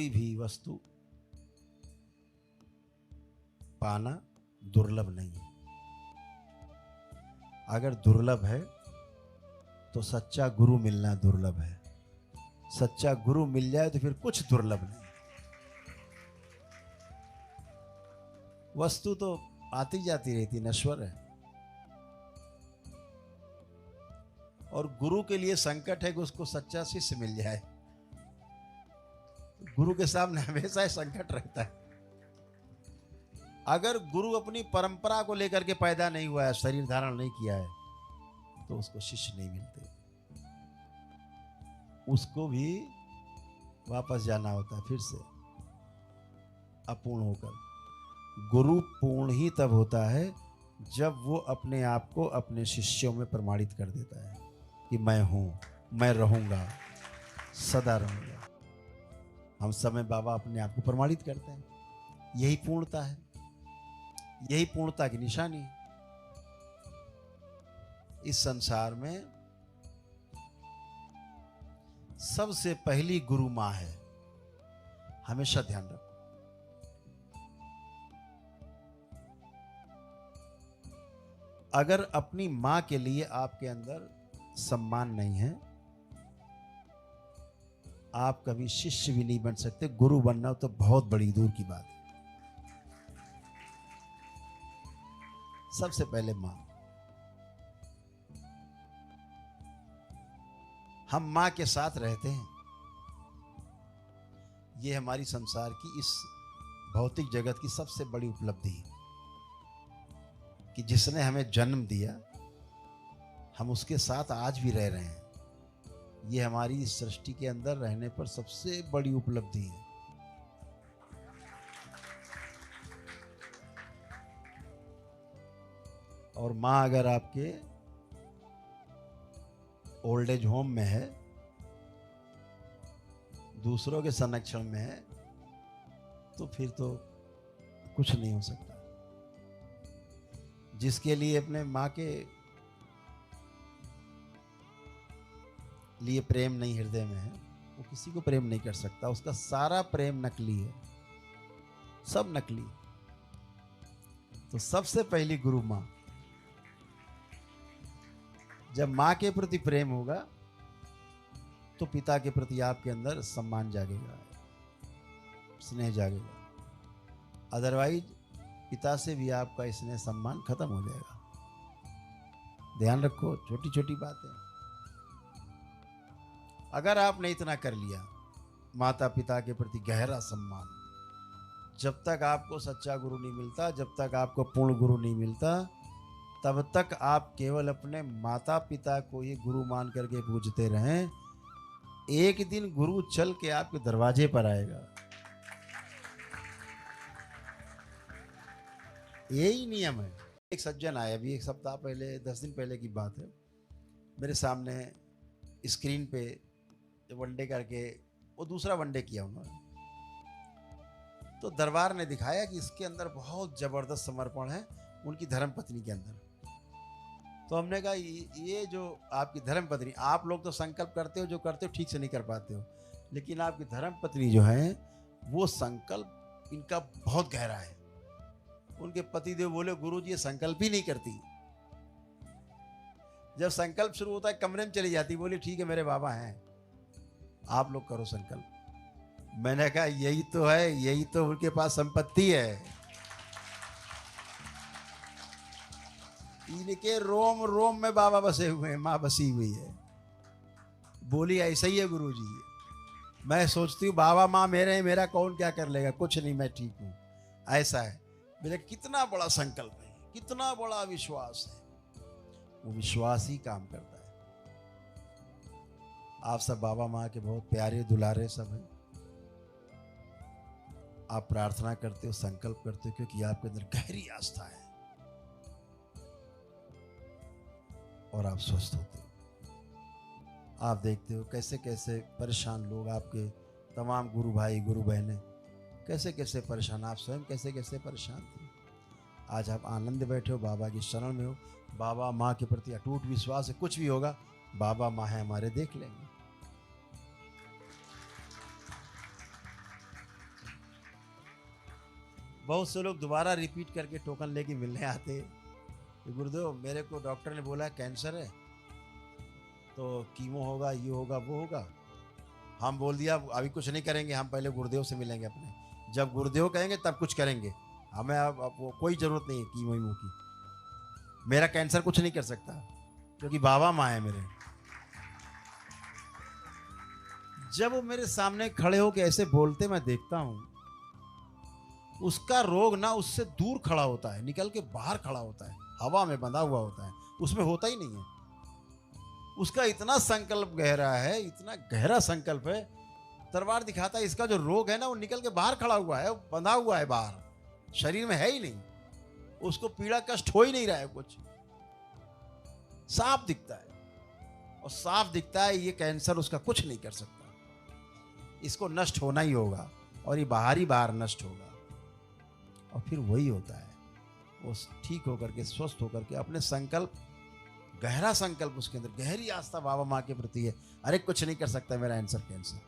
कोई भी वस्तु पाना दुर्लभ नहीं है। अगर दुर्लभ है तो सच्चा गुरु मिलना दुर्लभ है। सच्चा गुरु मिल जाए तो फिर कुछ दुर्लभ नहीं। वस्तु तो आती जाती रहती, नश्वर है। और गुरु के लिए संकट है कि उसको सच्चा शिष्य मिल जाए। गुरु के सामने हमेशा संकट रहता है। अगर गुरु अपनी परंपरा को लेकर के पैदा नहीं हुआ है, शरीर धारण नहीं किया है, तो उसको शिष्य नहीं मिलते। उसको भी वापस जाना होता है फिर से अपूर्ण होकर। गुरु पूर्ण ही तब होता है जब वो अपने आप को अपने शिष्यों में प्रमाणित कर देता है कि मैं हूं, मैं रहूंगा, सदा रहूंगा। हम समय बाबा अपने आप को प्रमाणित करते हैं। यही पूर्णता है, यही पूर्णता की निशानी है। इस संसार में सबसे पहली गुरु मां है, हमेशा ध्यान रखो। अगर अपनी मां के लिए आपके अंदर सम्मान नहीं है, आप कभी शिष्य भी नहीं बन सकते। गुरु बनना तो बहुत बड़ी दूर की बात है। सबसे पहले मां। हम मां के साथ रहते हैं। ये हमारी संसार की, इस भौतिक जगत की सबसे बड़ी उपलब्धि है कि जिसने हमें जन्म दिया, हम उसके साथ आज भी रह रहे हैं। ये हमारी इस सृष्टि के अंदर रहने पर सबसे बड़ी उपलब्धि है। और मां अगर आपके ओल्ड एज होम में है, दूसरों के संरक्षण में है, तो फिर तो कुछ नहीं हो सकता। जिसके लिए अपने मां के लिए प्रेम नहीं हृदय में है, वो किसी को प्रेम नहीं कर सकता। उसका सारा प्रेम नकली है, सब नकली। तो सबसे पहली गुरु मां। जब मां के प्रति प्रेम होगा तो पिता के प्रति आपके अंदर सम्मान जागेगा, स्नेह जागेगा। अदरवाइज पिता से भी आपका स्नेह सम्मान खत्म हो जाएगा। ध्यान रखो, छोटी छोटी बातें। अगर आपने इतना कर लिया, माता पिता के प्रति गहरा सम्मान, जब तक आपको सच्चा गुरु नहीं मिलता, जब तक आपको पूर्ण गुरु नहीं मिलता, तब तक आप केवल अपने माता पिता को ही गुरु मान करके पूजते रहें। एक दिन गुरु चल के आपके दरवाजे पर आएगा। यही नियम है। एक सज्जन आया, अभी एक सप्ताह पहले, 10 दिन पहले की बात है, मेरे सामने स्क्रीन पे वनडे करके, वो दूसरा वनडे किया उन्होंने, तो दरबार ने दिखाया कि इसके अंदर बहुत जबरदस्त समर्पण है उनकी धर्मपत्नी के अंदर। तो हमने कहा ये जो आपकी धर्मपत्नी, आप लोग तो संकल्प करते हो, जो करते हो ठीक से नहीं कर पाते हो, लेकिन आपकी धर्मपत्नी जो है वो संकल्प इनका बहुत गहरा है। उनके पतिदेव बोले, गुरुजी ये संकल्प ही नहीं करती। जब संकल्प शुरू होता है कमरे में चली जाती, बोली ठीक है मेरे बाबा हैं, आप लोग करो संकल्प। मैंने कहा यही तो है, यही तो उनके पास संपत्ति है। इनके रोम रोम में बाबा बसे हुए हैं, माँ बसी हुई है। बोली ऐसा ही है गुरुजी। मैं सोचती हूँ बाबा माँ मेरे हैं, मेरा कौन क्या कर लेगा, कुछ नहीं, मैं ठीक हूँ। ऐसा है। मेरे कितना बड़ा संकल्प है, कितना बड़ा विश्वास है। वो विश्वास ही काम करता है। आप सब बाबा माँ के बहुत प्यारे दुलारे सब हैं। आप प्रार्थना करते हो, संकल्प करते हो, क्योंकि आपके अंदर गहरी आस्था है और आप स्वस्थ होते हो। आप देखते हो कैसे कैसे परेशान लोग, आपके तमाम गुरु भाई गुरु बहनें कैसे कैसे परेशान, आप स्वयं कैसे कैसे परेशान थे। आज आप आनंद बैठे हो, बाबा की शरण में हो, बाबा माँ के प्रति अटूट विश्वास है। कुछ भी होगा बाबा माँ है हमारे, देख लेंगे। बहुत से लोग दोबारा रिपीट करके टोकन लेके मिलने आते कि गुरुदेव मेरे को डॉक्टर ने बोला कैंसर है, तो कीमो होगा, ये होगा, वो होगा। हम बोल दिया अभी कुछ नहीं करेंगे, हम पहले गुरुदेव से मिलेंगे अपने, जब गुरुदेव कहेंगे तब कुछ करेंगे। हमें अब वो कोई ज़रूरत नहीं है कीमो वीमो की। मेरा कैंसर कुछ नहीं कर सकता क्योंकि बाबा माँ है मेरे। जब वो मेरे सामने खड़े होकर ऐसे बोलते मैं देखता हूँ, उसका रोग ना उससे दूर खड़ा होता है, निकल के बाहर खड़ा होता है, हवा में बंधा हुआ होता है, उसमें होता ही नहीं है। उसका इतना संकल्प गहरा है, इतना गहरा संकल्प है, तलवार दिखाता है इसका जो रोग है ना वो निकल के बाहर खड़ा हुआ है, बंधा हुआ है बाहर, शरीर में है ही नहीं, उसको पीड़ा कष्ट हो ही नहीं रहा है, कुछ साफ दिखता है। और साफ दिखता है ये कैंसर उसका कुछ नहीं कर सकता, इसको नष्ट होना ही होगा और ये बाहर नष्ट होगा। और फिर वही होता है, वो ठीक होकर के स्वस्थ होकर के अपने संकल्प, गहरा संकल्प उसके अंदर, गहरी आस्था बाबा माँ के प्रति है, अरे कुछ नहीं कर सकता मेरा आंसर कैंसर।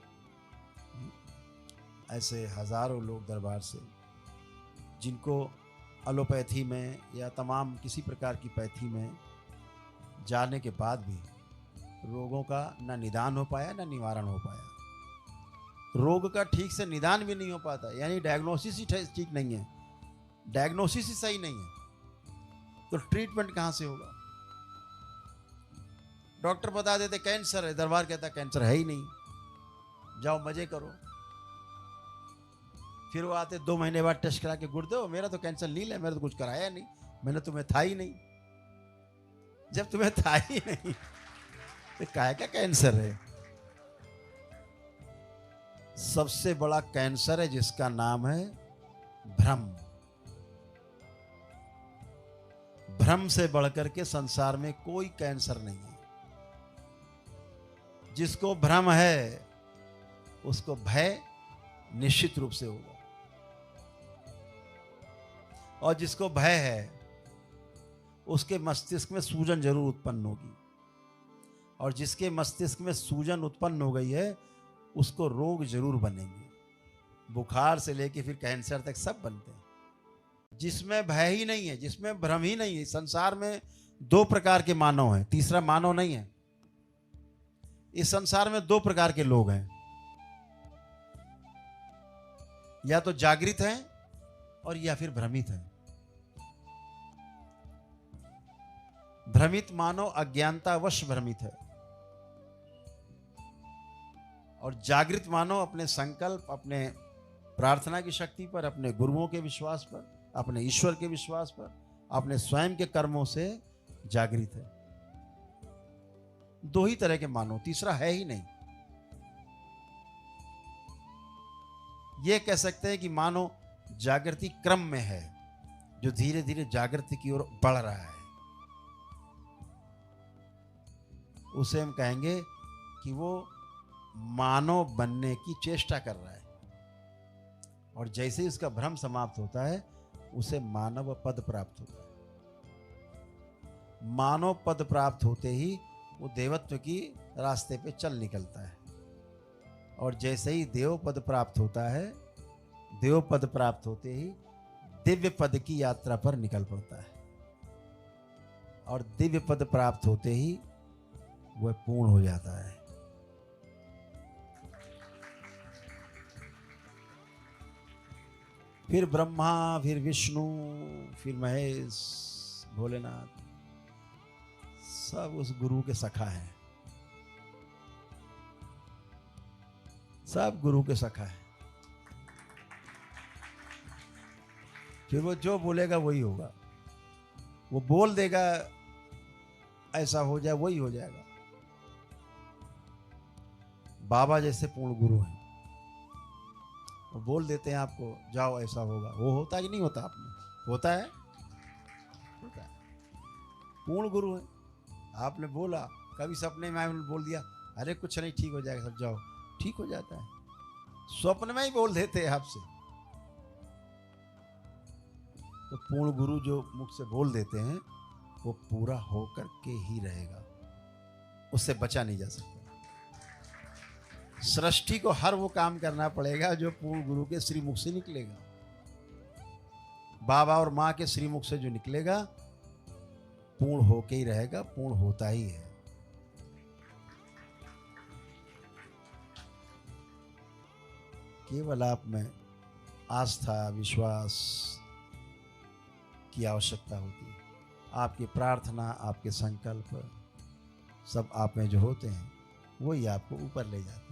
ऐसे हजारों लोग दरबार से जिनको एलोपैथी में या तमाम किसी प्रकार की पैथी में जाने के बाद भी रोगों का ना निदान हो पाया ना निवारण हो पाया। रोग का ठीक से निदान भी नहीं हो पाता, यानी डायग्नोसिस ही ठीक नहीं है, डायग्नोसिस ही सही नहीं है तो ट्रीटमेंट कहां से होगा। डॉक्टर बता देते कैंसर है, दरबार कहता कैंसर है ही नहीं, जाओ मजे करो। फिर वो आते 2 महीने बाद टेस्ट करा के, गुरुदेव मेरा तो कैंसर नील है, मैंने तो कुछ कराया नहीं, मैंने तुम्हें था ही नहीं। जब तुम्हें था ही नहीं तो काहे का कैंसर है। सबसे बड़ा कैंसर है जिसका नाम है भ्रम। भ्रम से बढ़कर के संसार में कोई कैंसर नहीं है। जिसको भ्रम है उसको भय निश्चित रूप से होगा, और जिसको भय है उसके मस्तिष्क में सूजन जरूर उत्पन्न होगी, और जिसके मस्तिष्क में सूजन उत्पन्न हो गई है उसको रोग जरूर बनेंगे। बुखार से लेके फिर कैंसर तक सब बनते हैं। जिसमें भय ही नहीं है, जिसमें भ्रम ही नहीं है, संसार में 2 प्रकार के मानव हैं, तीसरा मानव नहीं है। इस संसार में 2 प्रकार के लोग हैं, या तो जागृत हैं और या फिर भ्रमित हैं। भ्रमित मानो अज्ञानतावश भ्रमित है, और जागृत मानो अपने संकल्प, अपने प्रार्थना की शक्ति पर, अपने गुरुओं के विश्वास पर, अपने ईश्वर के विश्वास पर, अपने स्वयं के कर्मों से जागृत है। 2 ही तरह के मानो, तीसरा है ही नहीं। यह कह सकते हैं कि मानो जागृति क्रम में है, जो धीरे धीरे जागृति की ओर बढ़ रहा है, उसे हम कहेंगे कि वो मानव बनने की चेष्टा कर रहा है। और जैसे ही उसका भ्रम समाप्त होता है उसे मानव पद प्राप्त होता है। मानव पद प्राप्त होते ही वो देवत्व की रास्ते पे चल निकलता है, और जैसे ही देव पद प्राप्त होता है, देव पद प्राप्त होते ही दिव्य पद की यात्रा पर निकल पड़ता है, और दिव्य पद प्राप्त होते ही वह पूर्ण हो जाता है। फिर ब्रह्मा, फिर विष्णु, फिर महेश, भोलेनाथ, सब उस गुरु के सखा हैं, सब गुरु के सखा है। फिर वो जो बोलेगा वही होगा, वो बोल देगा ऐसा हो जाए वही हो जाएगा। बाबा जैसे पूर्ण गुरु हैं, वो बोल देते हैं आपको जाओ ऐसा होगा, वो होता है कि नहीं होता? आपने होता है, होता है। पूर्ण गुरु है। आपने बोला, कभी सपने में बोल दिया अरे कुछ नहीं ठीक हो जाएगा, सब जाओ, ठीक हो जाता है। स्वप्न में ही बोल देते हैं आपसे। तो पूर्ण गुरु जो मुख से बोल देते हैं वो पूरा होकर के ही रहेगा, उससे बचा नहीं जा सकता। सृष्टि को हर वो काम करना पड़ेगा जो पूर्ण गुरु के श्री मुख से निकलेगा। बाबा और माँ के श्रीमुख से जो निकलेगा पूर्ण होके ही रहेगा, पूर्ण होता ही है। केवल आप में आस्था, विश्वास की आवश्यकता होती है। आपकी प्रार्थना, आपके संकल्प सब आप में जो होते हैं वही आपको ऊपर ले जाते हैं।